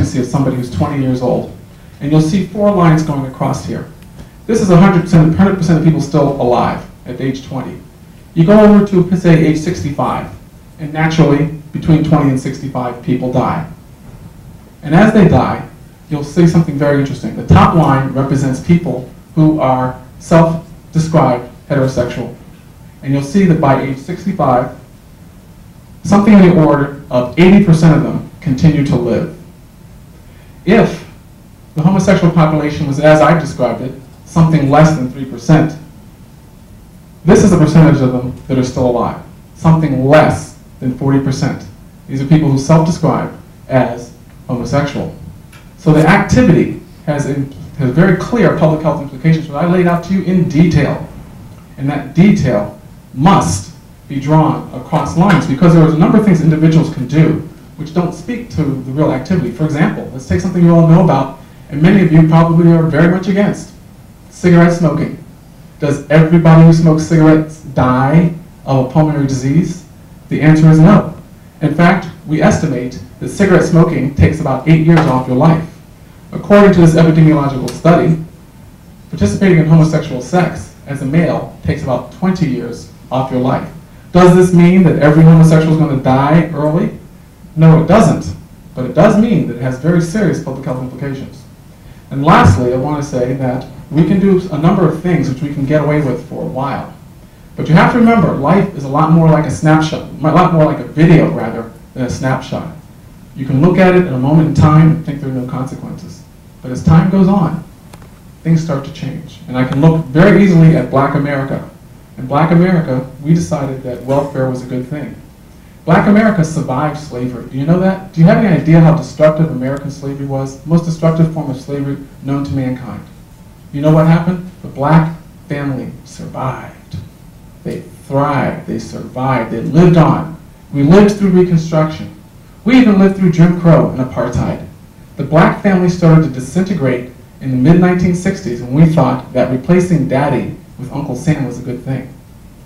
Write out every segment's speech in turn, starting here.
expectancy of somebody who's 20 years old. And you'll see 4 lines going across here. This is 100% of people still alive at age 20. You go over to, say, age 65, and naturally, between 20 and 65, people die. And as they die, you'll see something very interesting. The top line represents people who are self-described heterosexual. And you'll see that by age 65, something in the order of 80% of them continue to live. If the homosexual population was, as I've described it, something less than 3%, this is the percentage of them that are still alive. Something less than 40%. These are people who self-describe as homosexual. So the activity has very clear public health implications, which I laid out to you in detail. And that detail must be drawn across lines, because there are a number of things individuals can do which don't speak to the real activity. For example, let's take something you all know about, and many of you probably are very much against: cigarette smoking. Does everybody who smokes cigarettes die of a pulmonary disease? The answer is no. In fact, we estimate that cigarette smoking takes about 8 years off your life. According to this epidemiological study, participating in homosexual sex as a male takes about 20 years off your life. Does this mean that every homosexual is going to die early? No, it doesn't. But it does mean that it has very serious public health implications. And lastly, I want to say that we can do a number of things which we can get away with for a while. But you have to remember, life is a lot more like a snapshot, a lot more like a video, rather, than a snapshot. You can look at it in a moment in time and think there are no consequences. But as time goes on, things start to change. And I can look very easily at Black America. In Black America, we decided that welfare was a good thing. Black America survived slavery. Do you know that? Do you have any idea how destructive American slavery was? The most destructive form of slavery known to mankind. You know what happened? The black family survived. They thrived, they survived, they lived on. We lived through Reconstruction. We even lived through Jim Crow and apartheid. The black family started to disintegrate in the mid-1960s, and we thought that replacing Daddy with Uncle Sam was a good thing.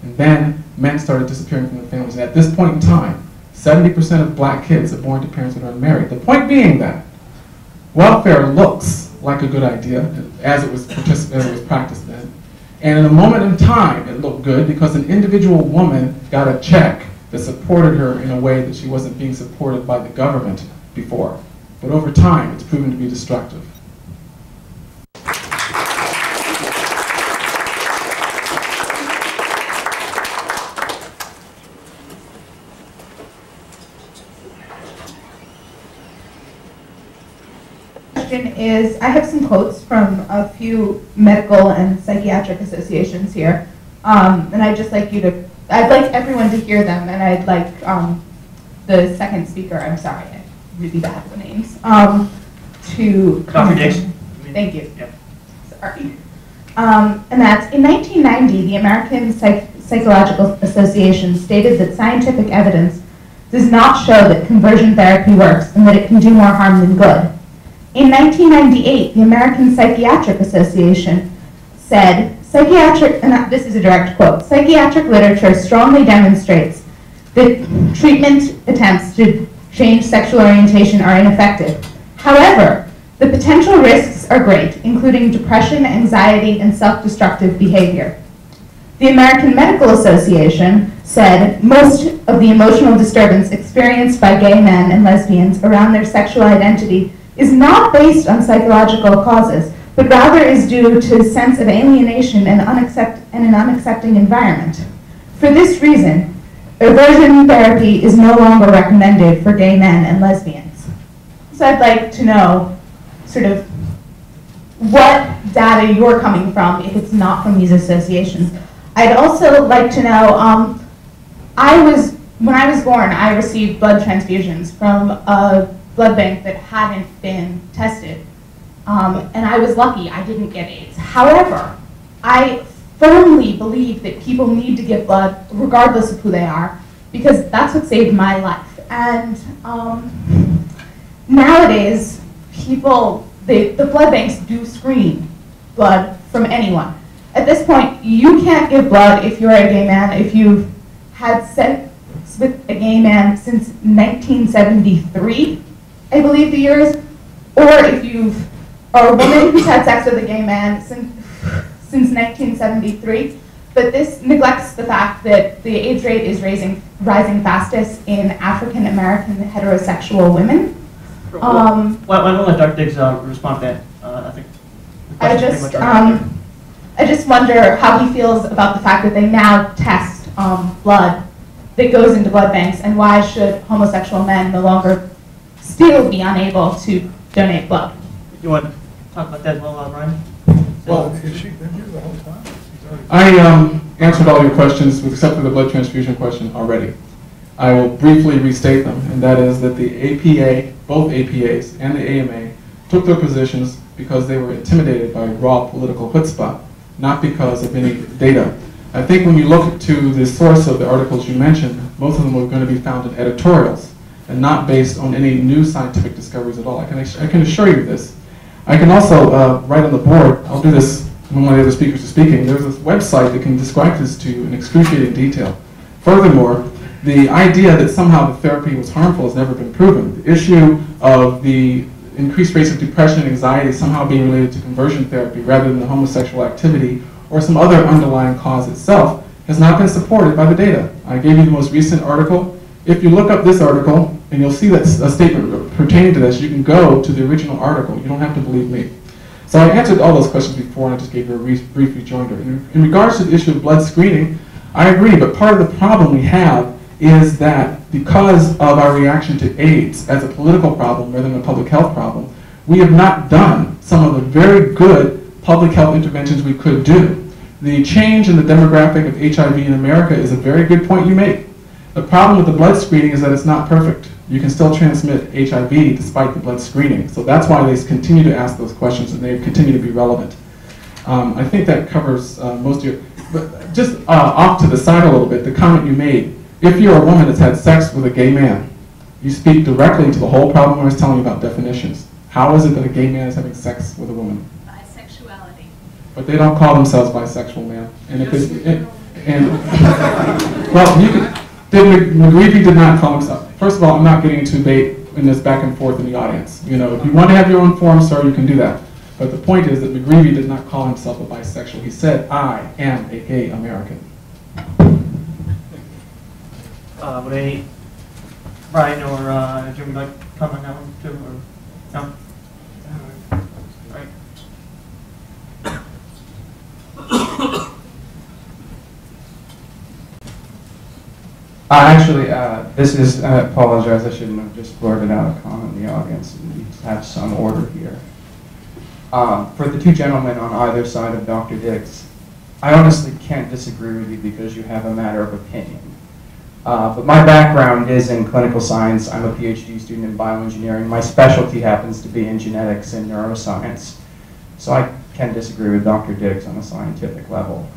And then men started disappearing from their families. And at this point in time, 70% of black kids are born to parents that are unmarried. The point being that welfare looks like a good idea as it was practiced then. And in a moment in time, it looked good because an individual woman got a check that supported her in a way that she wasn't being supported by the government before. But over time, it's proven to be destructive. Is I have some quotes from a few medical and psychiatric associations here, and I'd like everyone to hear them, and I'd like the second speaker, I'm sorry, I'm really bad with names, to Dr. Dixon. Thank you. Yep. Sorry. And that's, in 1990, the American Psychological Association stated that scientific evidence does not show that conversion therapy works and that it can do more harm than good. In 1998, the American Psychiatric Association said, and this is a direct quote, psychiatric literature strongly demonstrates that treatment attempts to change sexual orientation are ineffective. However, the potential risks are great, including depression, anxiety, and self-destructive behavior. The American Medical Association said most of the emotional disturbance experienced by gay men and lesbians around their sexual identity is not based on psychological causes, but rather is due to a sense of alienation and an unaccepting environment. For this reason, aversion therapy is no longer recommended for gay men and lesbians. So I'd like to know sort of what data you're coming from if it's not from these associations. I'd also like to know, when I was born, I received blood transfusions from a blood bank that hadn't been tested. And I was lucky, I didn't get AIDS. However, I firmly believe that people need to give blood regardless of who they are, because that's what saved my life. And nowadays, the blood banks do screen blood from anyone. At this point, you can't give blood if you're a gay man, if you've had sex with a gay man since 1973, I believe the year is, or if you are a woman who's had sex with a gay man since 1973, but this neglects the fact that the AIDS rate is rising fastest in African American heterosexual women. Why don't let Dr. Diggs respond to that? I think I just wonder how he feels about the fact that they now test blood that goes into blood banks, and why should homosexual men no longer still be unable to donate blood? You want to talk about that as well, Brian? Well, has she been here the whole time? I answered all your questions with except for the blood transfusion question already. I will briefly restate them, and that is that the APA, both APAs and the AMA, took their positions because they were intimidated by raw political chutzpah, not because of any data. I think when you look to the source of the articles you mentioned, most of them are going to be found in editorials and not based on any new scientific discoveries at all. I can assure you this. I can also write on the board, I'll do this when one of the other speakers is speaking, there's this website that can describe this to you in excruciating detail. Furthermore, the idea that somehow the therapy was harmful has never been proven. The issue of the increased rates of depression and anxiety somehow being related to conversion therapy rather than the homosexual activity or some other underlying cause itself has not been supported by the data. I gave you the most recent article. If you look up this article, and you'll see that's a statement pertaining to this, you can go to the original article. You don't have to believe me. So I answered all those questions before, and I just gave you a brief rejoinder. In regards to the issue of blood screening, I agree, but part of the problem we have is that because of our reaction to AIDS as a political problem rather than a public health problem, we have not done some of the very good public health interventions we could do. The change in the demographic of HIV in America is a very good point you make. The problem with the blood screening is that it's not perfect. You can still transmit HIV despite the blood screening. So that's why they continue to ask those questions and they continue to be relevant. I think that covers most of your, but just off to the side a little bit, the comment you made. If you're a woman that's had sex with a gay man, you speak directly to the whole problem I was telling you about definitions. How is it that a gay man is having sex with a woman? Bisexuality. But they don't call themselves bisexual, man. And if it's, well, you can, McGreevy did not call himself. First of all, I'm not getting into debate in this back and forth in the audience. You know, if you want to have your own forum, sir, you can do that. But the point is that McGreevy did not call himself a bisexual. He said, I am a gay American. Would any, Brian or Jim, would like to comment on that one too, or no? Actually, this is, I apologize, I shouldn't have just blurted out a comment in the audience. We have some order here. For the two gentlemen on either side of Dr. Diggs, I honestly can't disagree with you because you have a matter of opinion. But my background is in clinical science. I'm a PhD student in bioengineering. My specialty happens to be in genetics and neuroscience. So I can disagree with Dr. Diggs on a scientific level.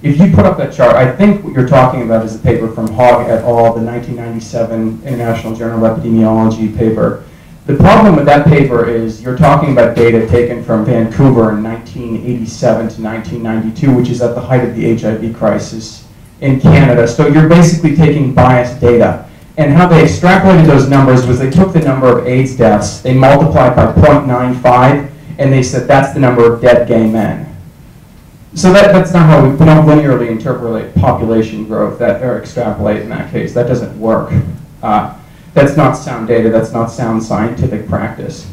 If you put up that chart, I think what you're talking about is a paper from Hogg et al., the 1997 International Journal of Epidemiology paper. The problem with that paper is you're talking about data taken from Vancouver in 1987 to 1992, which is at the height of the HIV crisis in Canada. So you're basically taking biased data. And how they extrapolated those numbers was they took the number of AIDS deaths, they multiplied by 0.95, and they said that's the number of dead gay men. So that's not how we don't linearly interpolate population growth or extrapolate in that case. That doesn't work. That's not sound data. That's not sound scientific practice.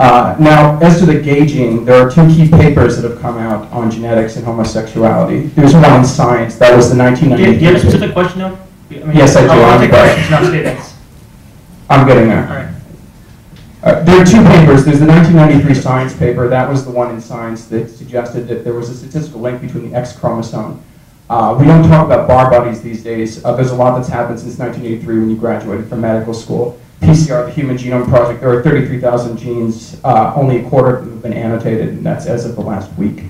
Now, as to the gauging, there are two key papers that have come out on genetics and homosexuality. There's one in Science. That was the 1990. Do you have a specific question, though? Yes, I do. I'll take questions, not statements. I'm getting there. All right. There are two papers. There's the 1993 Science paper. That was the one in Science that suggested that there was a statistical link between the X chromosome. We don't talk about bar buddies these days. There's a lot that's happened since 1983 when you graduated from medical school. PCR, the Human Genome Project, there are 33,000 genes. Only a quarter of them have been annotated, and that's as of the last week.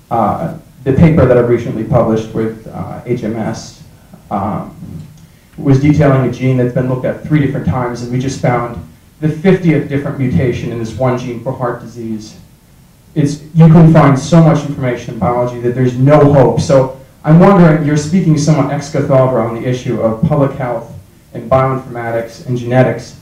The paper that I recently published with HMS was detailing a gene that's been looked at 3 different times, and we just found the 50th different mutation in this one gene for heart disease. You can find so much information in biology that there's no hope. So I'm wondering, you're speaking somewhat ex cathedra on the issue of public health and bioinformatics and genetics.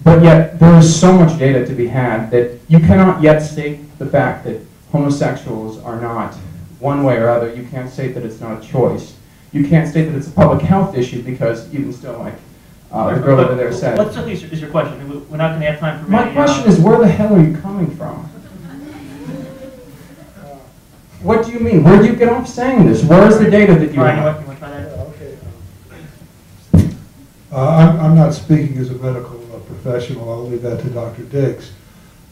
But yet, there is so much data to be had that you cannot yet state the fact that homosexuals are not one way or other. You can't state that it's not a choice. You can't state that it's a public health issue because even still, like the girl over there said. What exactly is your question? We're not going to have time for My question is, where the hell are you coming from? What do you mean? Where do you get off saying this? Where is the data that you Brian, have? you want to try that? Okay. I'm not speaking as a medical professional. I'll leave that to Dr. Diggs.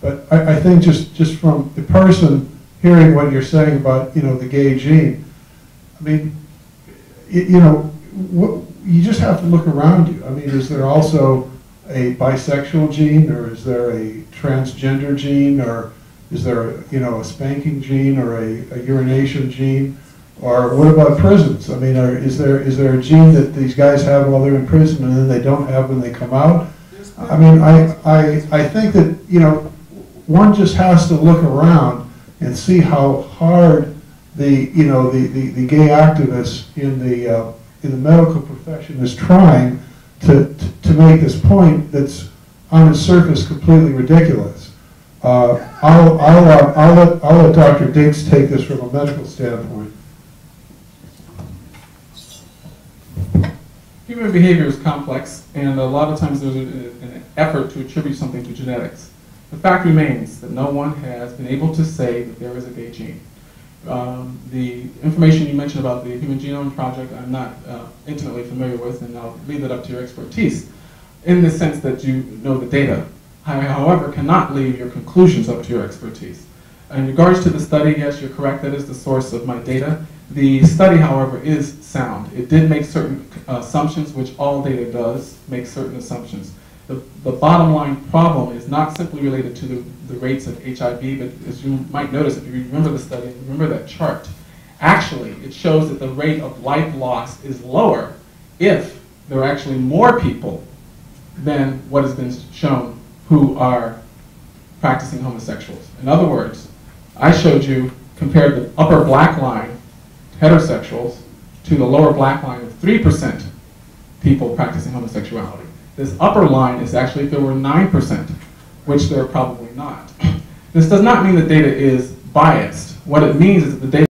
But I think just from the person hearing what you're saying about, the gay gene, I mean, you just have to look around you. I mean, is there also a bisexual gene, or is there a transgender gene, or is there a spanking gene, or a urination gene? Or what about prisons? I mean, is there a gene that these guys have while they're in prison and then they don't have when they come out? I mean, I think that one just has to look around and see how hard the gay activists in the medical profession is trying to make this point that's on its surface completely ridiculous. I'll let Dr. Diggs take this from a medical standpoint. Human behavior is complex, and a lot of times there's an effort to attribute something to genetics. The fact remains that no one has been able to say that there is a gay gene. The information you mentioned about the Human Genome Project, I'm not intimately familiar with, and I'll leave it up to your expertise, in the sense that you know the data. I, however, cannot leave your conclusions up to your expertise. In regards to the study, yes, you're correct, that is the source of my data. The study, however, is sound. It did make certain assumptions, which all data does, make certain assumptions. The bottom line problem is not simply related to the rates of HIV, but as you might notice, if you remember the study, remember that chart, actually it shows that the rate of life loss is lower if there are actually more people than what has been shown who are practicing homosexuals. In other words, I showed you, compared the upper black line, heterosexuals, to the lower black line of 3% people practicing homosexuality. This upper line is actually if there were 9%, which there are probably not. This does not mean the data is biased. What it means is that the data